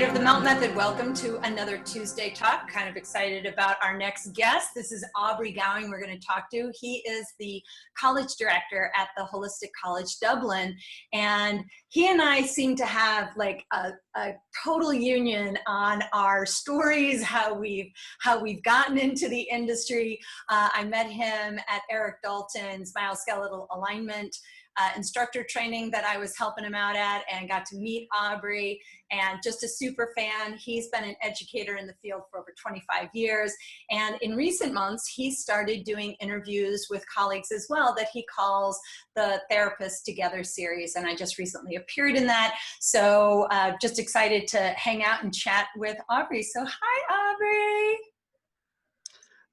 of the Melt Method, welcome to another Tuesday Talk. Kind of excited about our next guest. This is Aubrey Gowing we're going to talk to. He is the college director at the Holistic College Dublin, and he and I seem to have like a total union on our stories, how we've gotten into the industry. I met him at Eric Dalton's Myoskeletal Alignment instructor training that I was helping him out at, and got to meet Aubrey, and just a super fan. He's been an educator in the field for over 25 years. And in recent months, he started doing interviews with colleagues as well that he calls the Therapists Together series. And I just recently appeared in that. So just excited to hang out and chat with Aubrey. So hi, Aubrey.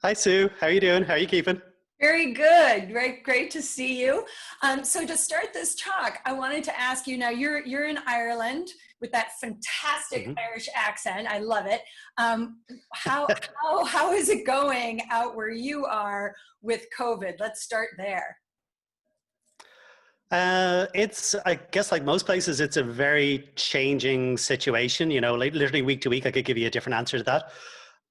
Hi, Sue. How are you doing? How are you keeping? Very good. Great to see you. So to start this talk, I wanted to ask you, now you're in Ireland with that fantastic Irish accent. I love it. How is it going out where you are with COVID? Let's start there. It's, I guess, like most places, it's a very changing situation. You know, like literally week to week, I could give you a different answer to that.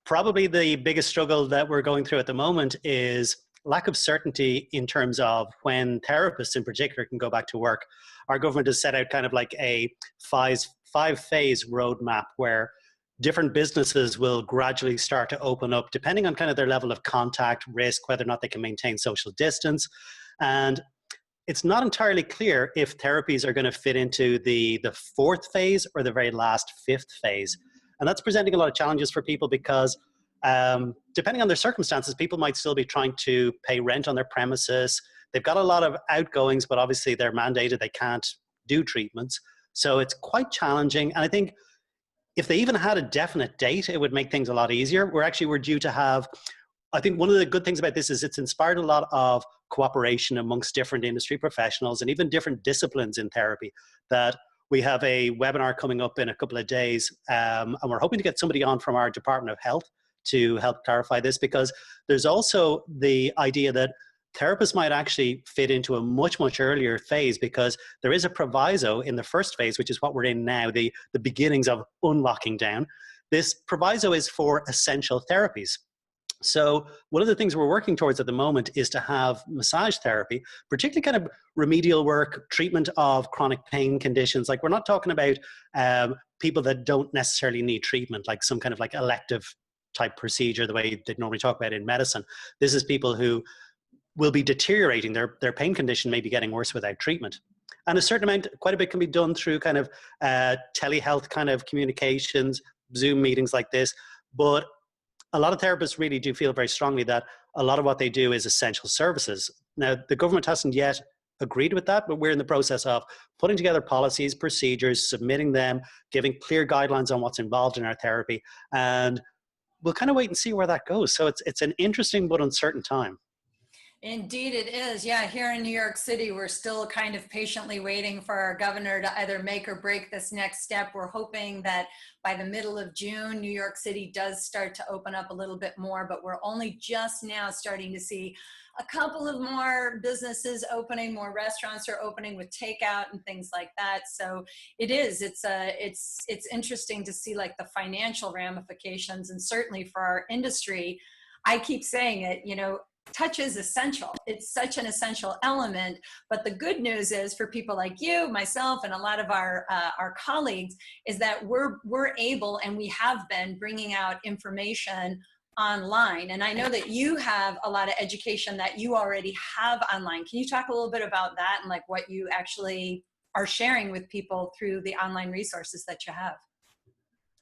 Probably the biggest struggle that we're going through at the moment is lack of certainty in terms of when therapists in particular can go back to work. Our government has set out kind of like a five-phase roadmap where different businesses will gradually start to open up depending on kind of their level of contact, risk, whether or not they can maintain social distance. And it's not entirely clear if therapies are going to fit into the fourth phase or the very last fifth phase. And that's presenting a lot of challenges for people because depending on their circumstances, people might still be trying to pay rent on their premises. They've got a lot of outgoings, but obviously they're mandated, they can't do treatments. So it's quite challenging. And I think if they even had a definite date, it would make things a lot easier. We're due to have, I think one of the good things about this is it's inspired a lot of cooperation amongst different industry professionals and even different disciplines in therapy. That we have a webinar coming up in a couple of days, and we're hoping to get somebody on from our Department of Health to help clarify this, because there's also the idea that therapists might actually fit into a much, much earlier phase, because there is a proviso in the first phase, which is what we're in now, the beginnings of unlocking down. This proviso is for essential therapies. So one of the things we're working towards at the moment is to have massage therapy, particularly kind of remedial work, treatment of chronic pain conditions. Like, we're not talking about people that don't necessarily need treatment, like some kind of like elective type procedure, the way they normally talk about it in medicine. This is people who will be deteriorating. Their pain condition may be getting worse without treatment. And a certain amount, quite a bit can be done through kind of telehealth kind of communications, Zoom meetings like this. But a lot of therapists really do feel very strongly that a lot of what they do is essential services. Now, the government hasn't yet agreed with that, but we're in the process of putting together policies, procedures, submitting them, giving clear guidelines on what's involved in our therapy. And we'll kind of wait and see where that goes. So it's an interesting but uncertain time. Indeed it is. Yeah, here in New York City, we're still kind of patiently waiting for our governor to either make or break this next step. We're hoping that by the middle of June, New York City does start to open up a little bit more, but we're only just now starting to see a couple of more businesses opening, more restaurants are opening with takeout and things like that. So it's interesting to see like the financial ramifications, and certainly for our industry. I keep saying it, you know, touch is essential. It's such an essential element. But the good news is for people like you, myself, and a lot of our colleagues is that we're able, and we have been bringing out information online. And I know that you have a lot of education that you already have online. Can you talk a little bit about that and like what you actually are sharing with people through the online resources that you have?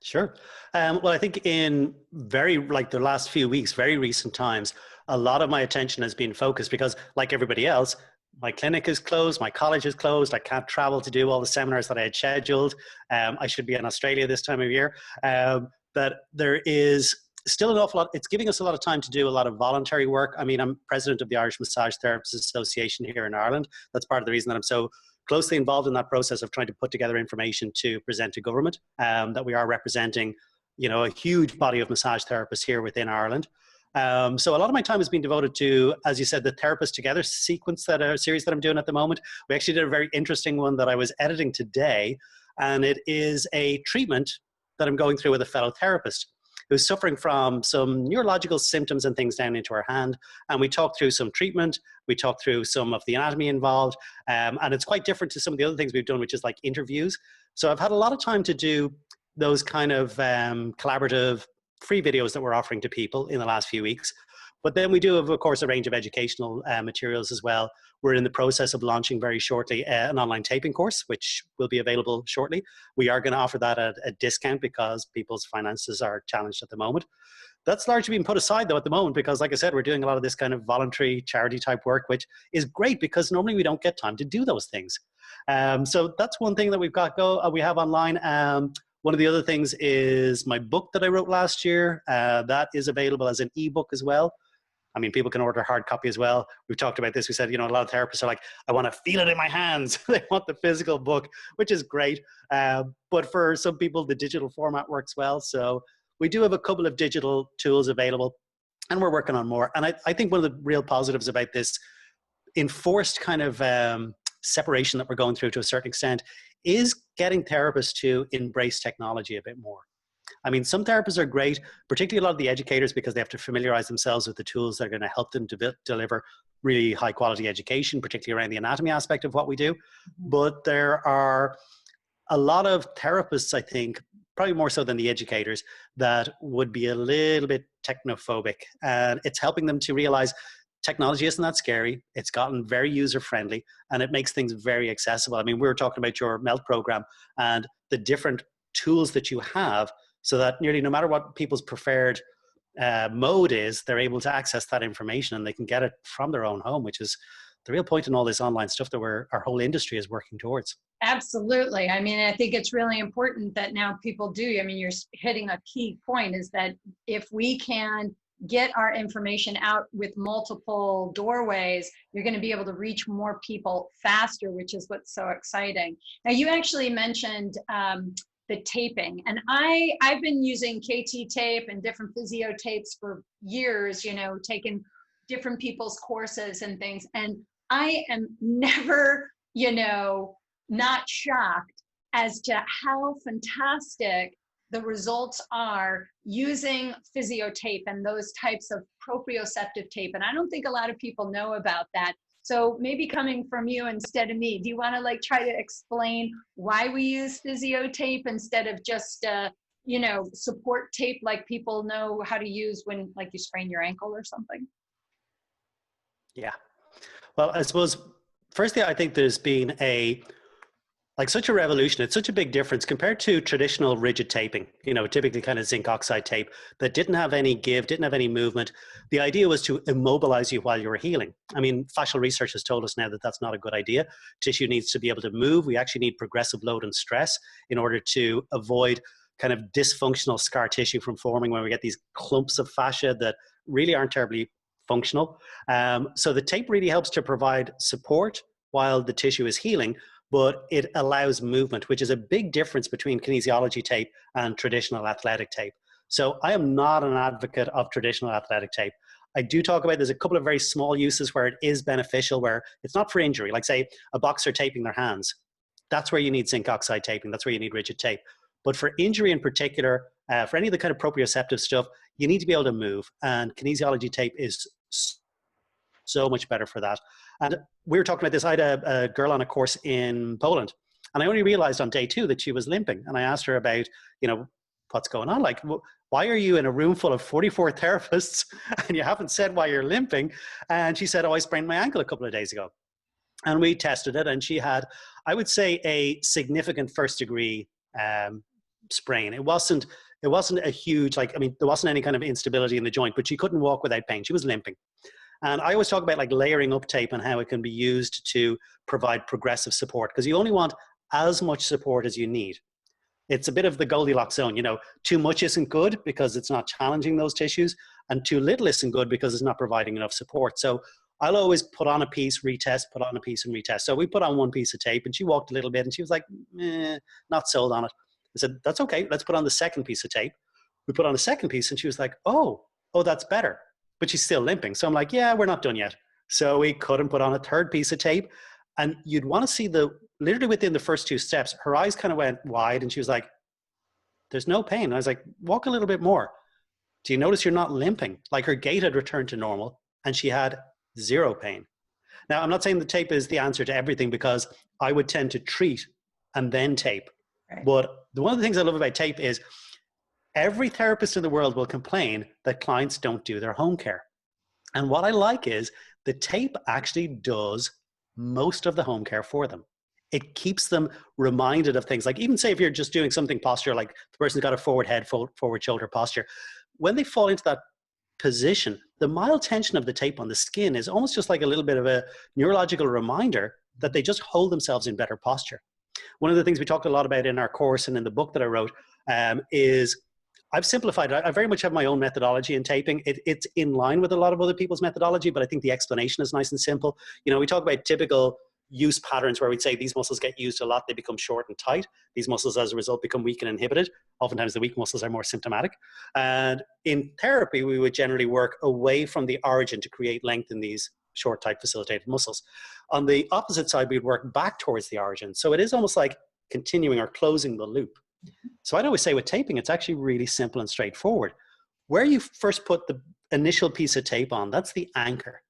Sure. Well, I think in the last few weeks, very recent times, a lot of my attention has been focused because, like everybody else, my clinic is closed, my college is closed, I can't travel to do all the seminars that I had scheduled. I should be in Australia this time of year. That there is still an awful lot. It's giving us a lot of time to do a lot of voluntary work. I mean, I'm president of the Irish Massage Therapists Association here in Ireland. That's part of the reason that I'm so closely involved in that process of trying to put together information to present to government, that we are representing, you know, a huge body of massage therapists here within Ireland. So a lot of my time has been devoted to, as you said, the Therapists Together series that I'm doing at the moment. We actually did a very interesting one that I was editing today, and it is a treatment that I'm going through with a fellow therapist who's suffering from some neurological symptoms and things down into her hand. And we talk through some treatment, we talk through some of the anatomy involved, and it's quite different to some of the other things we've done, which is like interviews. So I've had a lot of time to do those kind of collaborative free videos that we're offering to people in the last few weeks. But then we do have, of course, a range of educational materials as well. We're in the process of launching very shortly an online taping course, which will be available shortly. We are going to offer that at a discount because people's finances are challenged at the moment. That's largely been put aside, though, at the moment, because, like I said, we're doing a lot of this kind of voluntary charity type work, which is great because normally we don't get time to do those things. So that's one thing that we have online. One of the other things is my book that I wrote last year. That is available as an ebook as well. I mean, people can order hard copy as well. We've talked about this. We said, a lot of therapists are like, I want to feel it in my hands. They want the physical book, which is great. But for some people, the digital format works well. So we do have a couple of digital tools available, and we're working on more. And I think one of the real positives about this enforced kind of separation that we're going through to a certain extent is getting therapists to embrace technology a bit more. I mean, some therapists are great, particularly a lot of the educators, because they have to familiarize themselves with the tools that are going to help them to deliver really high quality education, particularly around the anatomy aspect of what we do. But there are a lot of therapists, I think, probably more so than the educators, that would be a little bit technophobic. And it's helping them to realize technology isn't that scary. It's gotten very user friendly and it makes things very accessible. I mean, we were talking about your MELT program and the different tools that you have, so that nearly no matter what people's preferred mode is, they're able to access that information and they can get it from their own home, which is the real point in all this online stuff that our whole industry is working towards. Absolutely. I mean, I think it's really important that now people do. I mean, you're hitting a key point, is that if we can get our information out with multiple doorways, you're going to be able to reach more people faster, which is what's so exciting. Now, you actually mentioned the taping, and I've been using KT tape and different physio tapes for years, taking different people's courses and things, and I am never, not shocked as to how fantastic the results are using physio tape and those types of proprioceptive tape. And I don't think a lot of people know about that. So maybe coming from you instead of me, do you want to try to explain why we use physio tape instead of just, support tape like people know how to use when you sprain your ankle or something? Yeah. Well, I suppose, firstly, I think there's been such a revolution. It's such a big difference compared to traditional rigid taping, typically kind of zinc oxide tape that didn't have any give, didn't have any movement. The idea was to immobilize you while you were healing. I mean, fascial research has told us now that that's not a good idea. Tissue needs to be able to move. We actually need progressive load and stress in order to avoid kind of dysfunctional scar tissue from forming when we get these clumps of fascia that really aren't terribly functional. So the tape really helps to provide support while the tissue is healing, but it allows movement, which is a big difference between kinesiology tape and traditional athletic tape. So I am not an advocate of traditional athletic tape. I do talk about there's a couple of very small uses where it is beneficial, where it's not for injury, like say a boxer taping their hands. That's where you need zinc oxide taping. That's where you need rigid tape. But for injury in particular, for any of the kind of proprioceptive stuff, you need to be able to move. And kinesiology tape is so much better for that. And we were talking about this. I had a girl on a course in Poland, and I only realized on day 2 that she was limping. And I asked her about, what's going on? Like, why are you in a room full of 44 therapists and you haven't said why you're limping? And she said, I sprained my ankle a couple of days ago. And we tested it, and she had, I would say, a significant first degree sprain. It wasn't a huge, there wasn't any kind of instability in the joint, but she couldn't walk without pain. She was limping. And I always talk about layering up tape and how it can be used to provide progressive support, because you only want as much support as you need. It's a bit of the Goldilocks zone. Too much isn't good because it's not challenging those tissues, and too little isn't good because it's not providing enough support. So I'll always put on a piece, retest, put on a piece and retest. So we put on one piece of tape and she walked a little bit and she was like, not sold on it. I said, that's okay. Let's put on the second piece of tape. We put on a second piece and she was like, oh, that's better. But she's still limping. So I'm like, yeah, we're not done yet. So we cut and put on a third piece of tape. And you'd want to see literally within the first 2 steps, her eyes kind of went wide and she was like, there's no pain. And I was like, walk a little bit more. Do you notice you're not limping? Like her gait had returned to normal and she had zero pain. Now, I'm not saying the tape is the answer to everything, because I would tend to treat and then tape. Right. But one of the things I love about tape is every therapist in the world will complain that clients don't do their home care. And what I like is the tape actually does most of the home care for them. It keeps them reminded of things, like even say if you're just doing something posture, like the person's got a forward head, forward shoulder posture. When they fall into that position, the mild tension of the tape on the skin is almost just like a little bit of a neurological reminder that they just hold themselves in better posture. One of the things we talked a lot about in our course and in the book that I wrote is I've simplified it. I very much have my own methodology in taping. It's in line with a lot of other people's methodology, but I think the explanation is nice and simple. You know, we talk about typical use patterns where we'd say these muscles get used a lot, they become short and tight. These muscles, as a result, become weak and inhibited. Oftentimes the weak muscles are more symptomatic. And in therapy, we would generally work away from the origin to create length in these short, tight, facilitated muscles. On the opposite side, we'd work back towards the origin. So it is almost like continuing or closing the loop. So I'd always say with taping, it's actually really simple and straightforward. Where you first put the initial piece of tape on, that's the anchor.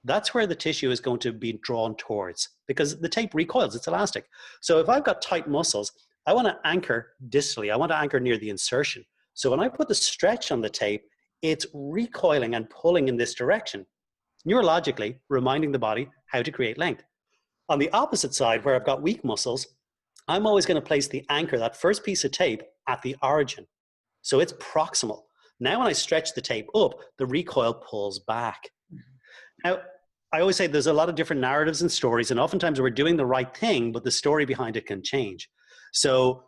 That's where the tissue is going to be drawn towards, because the tape recoils, it's elastic. So if I've got tight muscles, I want to anchor distally. I want to anchor near the insertion. So when I put the stretch on the tape, it's recoiling and pulling in this direction, neurologically reminding the body how to create length. On the opposite side, where I've got weak muscles, I'm always going to place the anchor, that first piece of tape, at the origin. So it's proximal. Now when I stretch the tape up, the recoil pulls back. Now, I always say there's a lot of different narratives and stories, and oftentimes we're doing the right thing, but the story behind it can change. So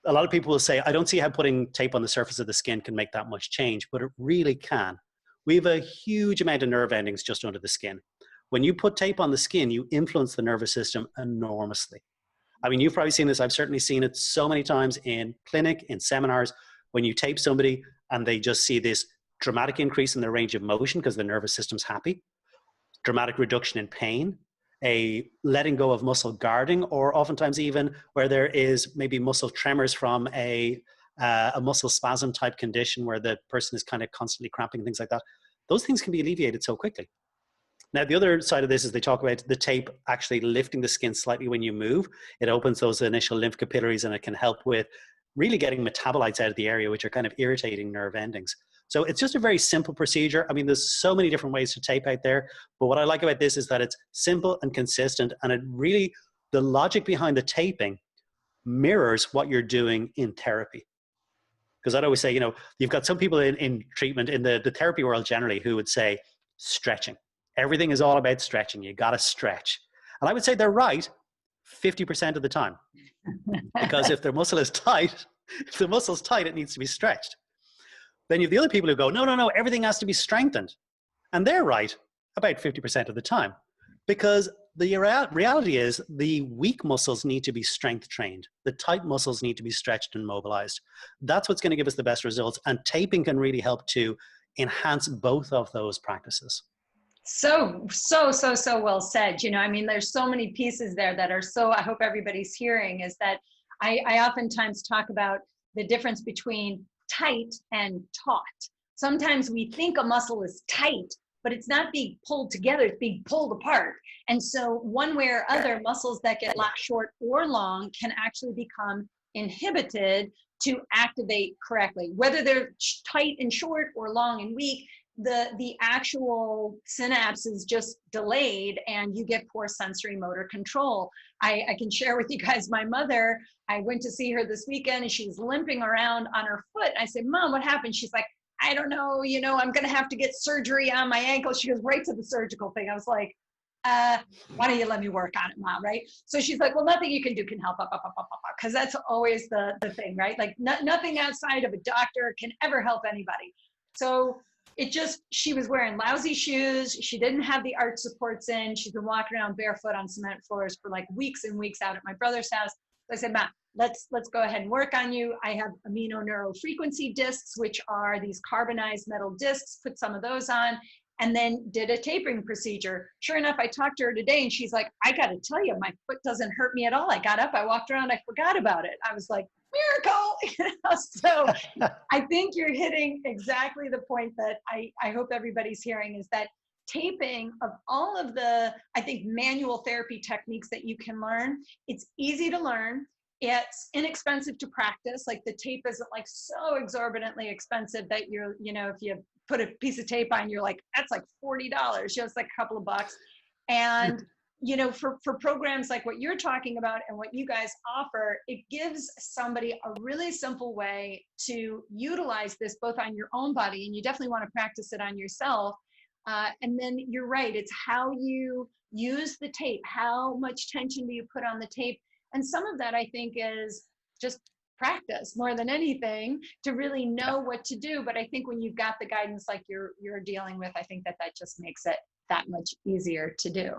a lot of people will say, I don't see how putting tape on the surface of the skin can make that much change, but it really can. We have a huge amount of nerve endings just under the skin. When you put tape on the skin, you influence the nervous system enormously. I mean, you've probably seen this. I've certainly seen it so many times in clinic, in seminars, when you tape somebody and they just see this dramatic increase in their range of motion because the nervous system's happy, dramatic reduction in pain, a letting go of muscle guarding, or oftentimes even where there is maybe muscle tremors from a muscle spasm type condition where the person is kind of constantly cramping, things like that. Those things can be alleviated so quickly. Now, the other side of this is they talk about the tape actually lifting the skin slightly when you move. It opens those initial lymph capillaries and it can help with really getting metabolites out of the area, which are kind of irritating nerve endings. So it's just a very simple procedure. I mean, there's so many different ways to tape out there, but what I like about this is that it's simple and consistent, and it really, the logic behind the taping mirrors what you're doing in therapy. Because I'd always say, you know, you've got some people in treatment, in the therapy world generally, who would say stretching. Everything is all about stretching. You got to stretch. And I would say they're right 50% of the time. Because if the muscle is tight, if the muscle's tight, it needs to be stretched. Then you have the other people who go, no, everything has to be strengthened. And they're right about 50% of the time. Because the reality is the weak muscles need to be strength trained. The tight muscles need to be stretched and mobilized. That's what's going to give us the best results. And taping can really help to enhance both of those practices. So well said. You know, I mean, there's so many pieces there that are so, I hope everybody's hearing, is that I oftentimes talk about the difference between tight and taut. Sometimes we think a muscle is tight, but it's not being pulled together, it's being pulled apart. And so one way or other, muscles that get locked short or long can actually become inhibited to activate correctly. Whether they're tight and short or long and weak, the actual synapse is just delayed and you get poor sensory motor control. I can share with you guys, my mother, I went to see her this weekend and she's limping around on her foot. I said, Mom, what happened? She's like, I don't know, you know, I'm gonna have to get surgery on my ankle. She goes right to the surgical thing. I was like, why don't you let me work on it, Mom, right? So she's like, well, nothing you can do can help, because that's always the thing, right? Like nothing outside of a doctor can ever help anybody. So it just, she was wearing lousy shoes. She didn't have the arch supports in. She's been walking around barefoot on cement floors for like weeks and weeks out at my brother's house. So I said, Matt, let's go ahead and work on you. I have aminoneurofrequency discs, which are these carbonized metal discs, put some of those on, and then did a taping procedure. Sure enough, I talked to her today and she's like, I got to tell you, my foot doesn't hurt me at all. I got up, I walked around, I forgot about it. I was like, miracle. So I think you're hitting exactly the point that I hope everybody's hearing, is that taping, of all of the, I think, manual therapy techniques that you can learn, it's easy to learn. It's inexpensive to practice. Like the tape isn't like so exorbitantly expensive that you're, if you put a piece of tape on, you're like, that's like $40. It's like a couple of bucks. And for programs like what you're talking about and what you guys offer, it gives somebody a really simple way to utilize this both on your own body, and you definitely want to practice it on yourself. And then you're right, it's how you use the tape, how much tension do you put on the tape. And some of that, I think, is just practice more than anything to really know what to do. But I think when you've got the guidance like you're dealing with, I think that just makes it that much easier to do.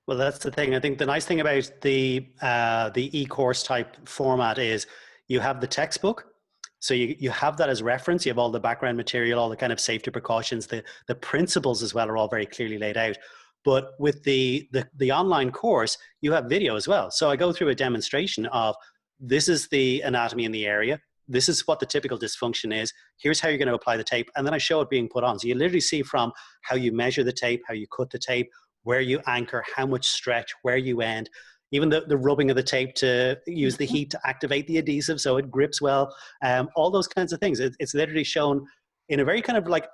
Well, that's the thing. I think the nice thing about the e-course type format is you have the textbook. So you have that as reference. You have all the background material, all the kind of safety precautions, the principles as well are all very clearly laid out. But with the online course, you have video as well. So I go through a demonstration of, this is the anatomy in the area. This is what the typical dysfunction is. Here's how you're going to apply the tape. And then I show it being put on. So you literally see from how you measure the tape, how you cut the tape, where you anchor, how much stretch, where you end, even the rubbing of the tape to use the heat to activate the adhesive so it grips well, all those kinds of things. It's literally shown in a very kind of like,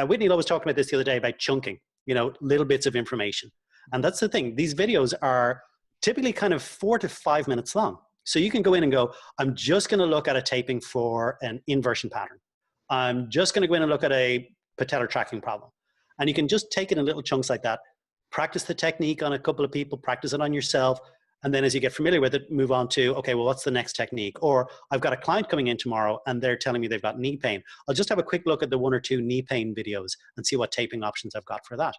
Whitney was talking about this the other day about chunking, little bits of information. And that's the thing. These videos are typically kind of 4 to 5 minutes long. So you can go in and go, I'm just going to look at a taping for an inversion pattern. I'm just going to go in and look at a patellar tracking problem. And you can just take it in little chunks like that, practice the technique on a couple of people, practice it on yourself. And then as you get familiar with it, move on to, okay, well, what's the next technique? Or I've got a client coming in tomorrow and they're telling me they've got knee pain. I'll just have a quick look at the 1 or 2 knee pain videos and see what taping options I've got for that.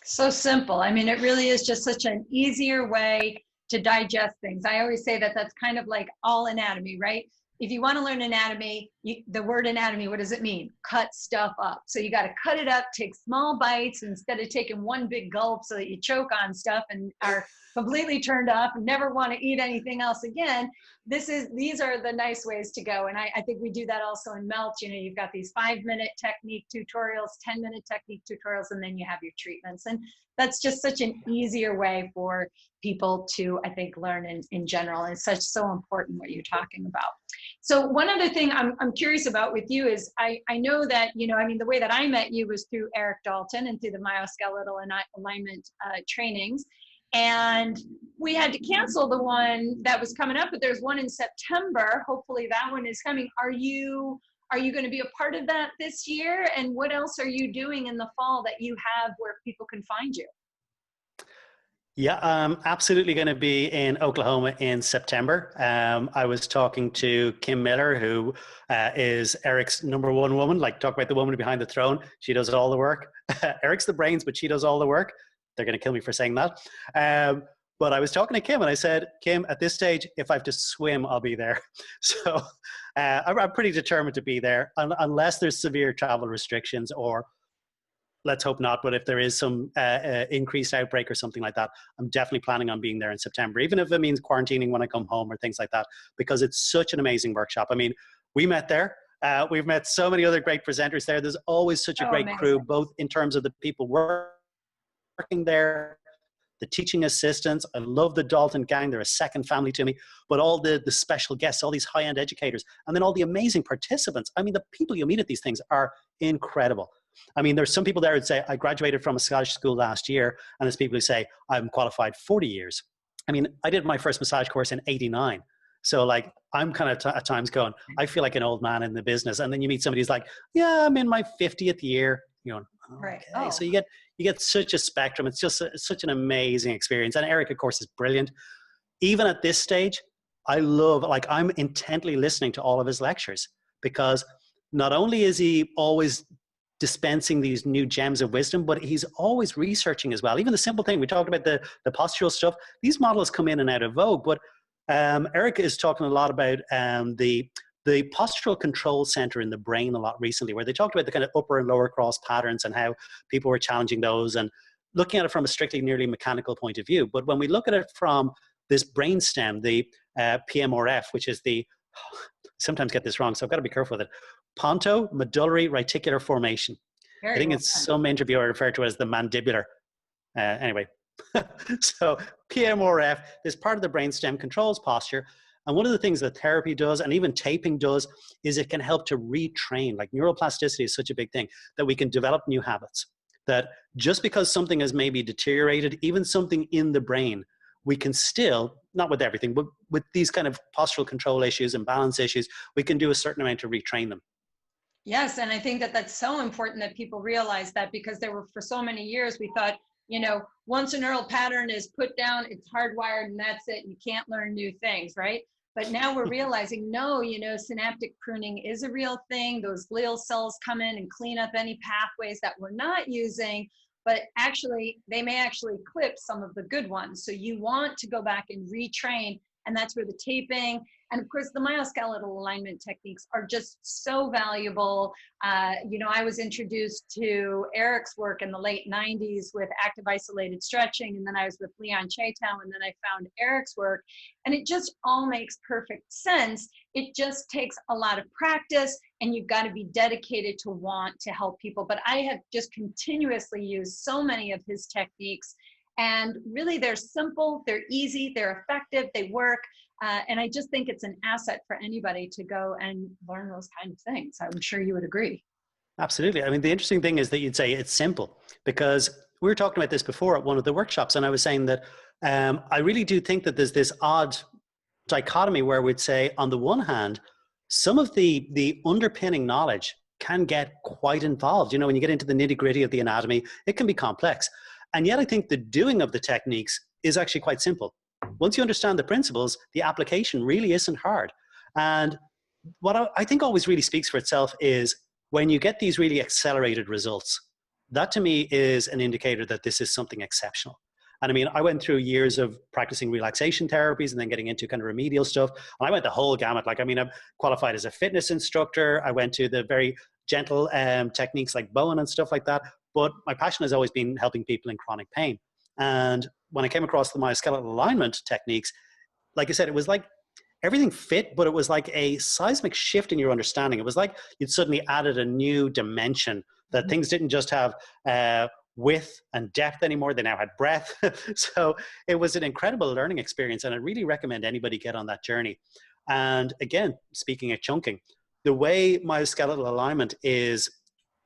So simple. I mean, it really is just such an easier way to digest things. I always say that that's kind of like all anatomy, right? If you want to learn anatomy, the word anatomy, what does it mean? Cut stuff up. So you got to cut it up, take small bites instead of taking one big gulp so that you choke on stuff and are completely turned off and never want to eat anything else again. These are the nice ways to go. And I think we do that also in Melt. You've got these 5-minute technique tutorials, 10-minute technique tutorials, and then you have your treatments. And that's just such an easier way for people to, I think, learn in general. And it's so important what you're talking about. So one other thing I'm curious about with you is I know that, the way that I met you was through Eric Dalton and through the myoskeletal and alignment trainings. And we had to cancel the one that was coming up, but there's one in September. Hopefully that one is coming. Are you going to be a part of that this year? And what else are you doing in the fall that you have where people can find you? Yeah, I'm absolutely going to be in Oklahoma in September. I was talking to Kim Miller, who is Eric's #1 woman, like talk about the woman behind the throne. She does all the work. Eric's the brains, but she does all the work. They're going to kill me for saying that. But I was talking to Kim and I said, Kim, at this stage, if I have to swim, I'll be there. So I'm pretty determined to be there unless there's severe travel restrictions, or let's hope not. But if there is some increased outbreak or something like that, I'm definitely planning on being there in September, even if it means quarantining when I come home or things like that, because it's such an amazing workshop. I mean, we met there. We've met so many other great presenters there. There's always such a great crew, both in terms of the people working there, the teaching assistants. I love the Dalton gang. They're a second family to me, but all the special guests, all these high-end educators, and then all the amazing participants. I mean, the people you meet at these things are incredible. I mean, there's some people there who'd say, I graduated from a Scottish school last year, and there's people who say, I'm qualified 40 years. I mean, I did my first massage course in '89. So like, I'm kind of at times going, I feel like an old man in the business. And then you meet somebody who's like, yeah, I'm in my 50th year. You're going, okay. Right. Oh. So you get such a spectrum. It's just such an amazing experience. And Eric, of course, is brilliant. Even at this stage, I'm intently listening to all of his lectures, because not only is he always dispensing these new gems of wisdom, but he's always researching as well. Even the simple thing, we talked about the postural stuff. These models come in and out of vogue, but Eric is talking a lot about the postural control center in the brain a lot recently, where they talked about the kind of upper and lower cross patterns and how people were challenging those and looking at it from a strictly nearly mechanical point of view. But when we look at it from this brainstem, the PMRF, which is the, sometimes get this wrong, so I've got to be careful with it, ponto medullary reticular formation. Very I think well it's done. some interviewer referred to as the mandibular. Anyway, so PMRF, this part of the brainstem controls posture. And one of the things that therapy does, and even taping does, is it can help to retrain. Like neuroplasticity is such a big thing, that we can develop new habits. That just because something has maybe deteriorated, even something in the brain, we can still, not with everything, but with these kind of postural control issues and balance issues, we can do a certain amount to retrain them. Yes, and I think that that's so important that people realize that, because there were, for so many years, we thought, once a neural pattern is put down, it's hardwired and that's it. You can't learn new things, right? But now we're realizing, no, synaptic pruning is a real thing. Those glial cells come in and clean up any pathways that we're not using, but actually, they may actually clip some of the good ones. So you want to go back and retrain, and that's where the taping, and of course, the myoskeletal alignment techniques are just so valuable. I was introduced to Eric's work in the late 90s with active isolated stretching, and then I was with Leon Chaitow, and then I found Eric's work, and it just all makes perfect sense. It just takes a lot of practice, and you've got to be dedicated to want to help people. But I have just continuously used so many of his techniques, and really they're simple, they're easy, they're effective, they work. And I just think it's an asset for anybody to go and learn those kind of things. I'm sure you would agree. Absolutely. I mean, the interesting thing is that you'd say it's simple, because we were talking about this before at one of the workshops, and I was saying that I really do think that there's this odd dichotomy where we'd say, on the one hand, some of the underpinning knowledge can get quite involved. When you get into the nitty gritty of the anatomy, it can be complex. And yet I think the doing of the techniques is actually quite simple. Once you understand the principles, the application really isn't hard. And what I think always really speaks for itself is when you get these really accelerated results. That to me is an indicator that this is something exceptional. And I mean, I went through years of practicing relaxation therapies and then getting into kind of remedial stuff. And I went the whole gamut. I'm qualified as a fitness instructor. I went to the very gentle techniques like Bowen and stuff like that. But my passion has always been helping people in chronic pain. And when I came across the myoskeletal alignment techniques, like I said, it was like everything fit, but it was like a seismic shift in your understanding. It was like you'd suddenly added a new dimension, that things didn't just have width and depth anymore. They now had breadth. So it was an incredible learning experience. And I really recommend anybody get on that journey. And again, speaking of chunking, the way myoskeletal alignment is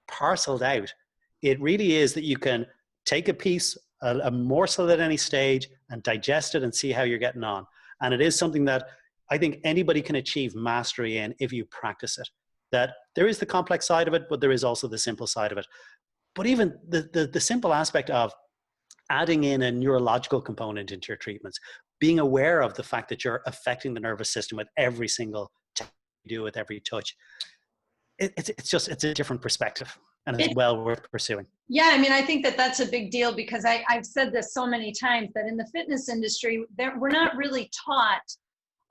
parceled out, it really is that you can take a piece, a morsel at any stage, and digest it and see how you're getting on. And it is something that I think anybody can achieve mastery in if you practice it. That there is the complex side of it, but there is also the simple side of it. But even the simple aspect of adding in a neurological component into your treatments, being aware of the fact that you're affecting the nervous system with every single you do, with every touch, it's a different perspective, and it's well worth pursuing. Yeah, I mean, I think that that's a big deal, because I've said this so many times, that in the fitness industry, we're not really taught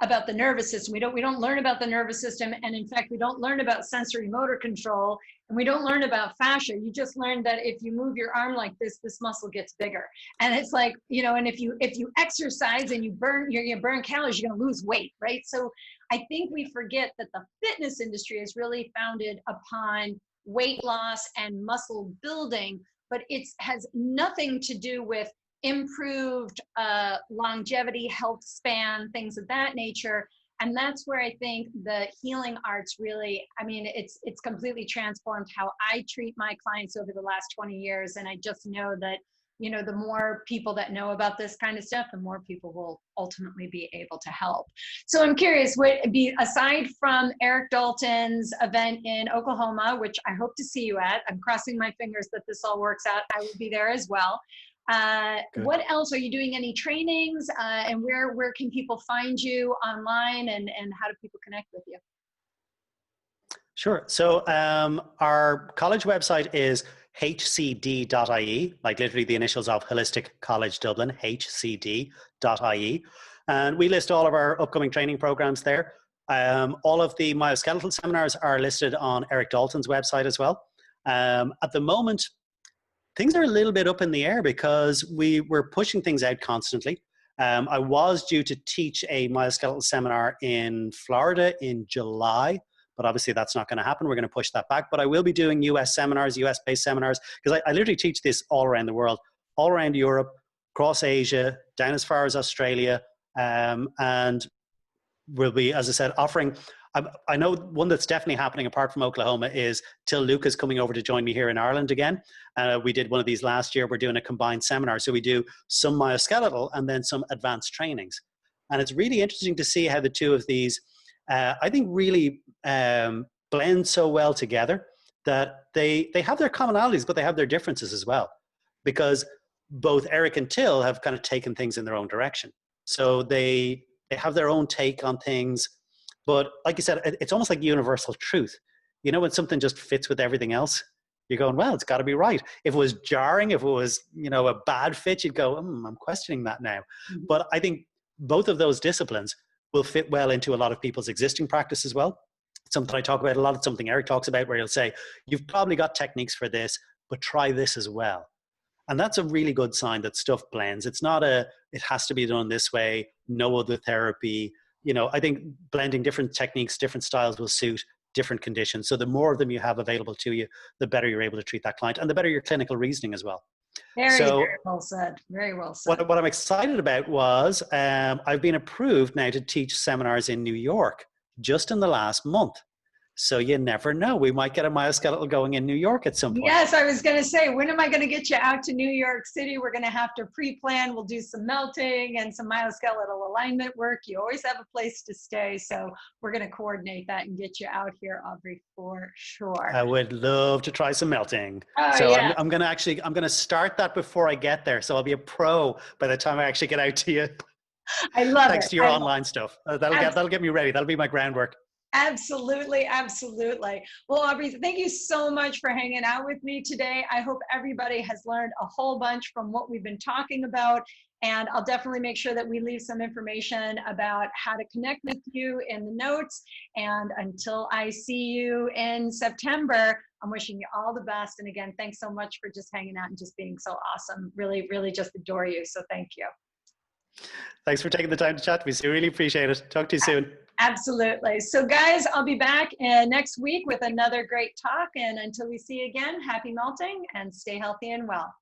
about the nervous system. We don't learn about the nervous system. And in fact, we don't learn about sensory motor control, and we don't learn about fascia. You just learn that if you move your arm like this muscle gets bigger. And it's like, and if you exercise and you burn calories, you're going to lose weight, right? So I think we forget that the fitness industry is really founded upon weight loss and muscle building, but it has nothing to do with improved longevity, health span, things of that nature. And that's where I think the healing arts really, I mean, it's completely transformed how I treat my clients over the last 20 years. And I just know that, the more people that know about this kind of stuff, the more people will ultimately be able to help. So I'm curious, aside from Eric Dalton's event in Oklahoma, which I hope to see you at, I'm crossing my fingers that this all works out. I will be there as well. What else are you doing? Any trainings, and where can people find you online, and how do people connect with you? Sure. So our college website is hcd.ie, like literally the initials of Holistic College Dublin, hcd.ie. And we list all of our upcoming training programs there. All of the myoskeletal seminars are listed on Eric Dalton's website as well. At the moment, things are a little bit up in the air, because we're pushing things out constantly. I was due to teach a myoskeletal seminar in Florida in July, but obviously that's not going to happen. We're going to push that back. But I will be doing US seminars, US-based seminars, because I literally teach this all around the world, all around Europe, across Asia, down as far as Australia, and we'll be, as I said, offering. I know one that's definitely happening apart from Oklahoma is Till Luca's coming over to join me here in Ireland again. We did one of these last year. We're doing a combined seminar. So we do some myoskeletal and then some advanced trainings. And it's really interesting to see how the two of these, I think, really blend so well together that they have their commonalities, but they have their differences as well. Because both Eric and Till have kind of taken things in their own direction. So they have their own take on things. But like you said, it's almost like universal truth. You know, when something just fits with everything else, you're going, well, it's got to be right. If it was jarring, if it was, you know, a bad fit, you'd go, I'm questioning that now. Mm-hmm. But I think both of those disciplines will fit well into a lot of people's existing practice as well. It's something I talk about a lot. It's something Eric talks about, where he'll say, you've probably got techniques for this, but try this as well. And that's a really good sign that stuff blends. It's not it has to be done this way, no other therapy. You know, I think blending different techniques, different styles will suit different conditions. So the more of them you have available to you, the better you're able to treat that client and the better your clinical reasoning as well. Very well said. Very well said. What I'm excited about was I've been approved now to teach seminars in New York just in the last month. So you never know. We might get a myoskeletal going in New York at some point. Yes, I was going to say, when am I going to get you out to New York City? We're going to have to pre-plan. We'll do some melting and some myoskeletal alignment work. You always have a place to stay. So we're going to coordinate that and get you out here, Aubrey, for sure. I would love to try some melting. Oh, so yeah. I'm going to start that before I get there. So I'll be a pro by the time I actually get out to you. I love Thanks to your online stuff. That'll get me ready. That'll be my groundwork. Absolutely, absolutely. Well, Aubrey, thank you so much for hanging out with me today. I hope everybody has learned a whole bunch from what we've been talking about. And I'll definitely make sure that we leave some information about how to connect with you in the notes. And until I see you in September, I'm wishing you all the best. And again, thanks so much for just hanging out and just being so awesome. Really, really just adore you. So thank you. Thanks for taking the time to chat to me. So really appreciate it. Talk to you soon. Absolutely. So guys, I'll be back next week with another great talk. And until we see you again, happy melting and stay healthy and well.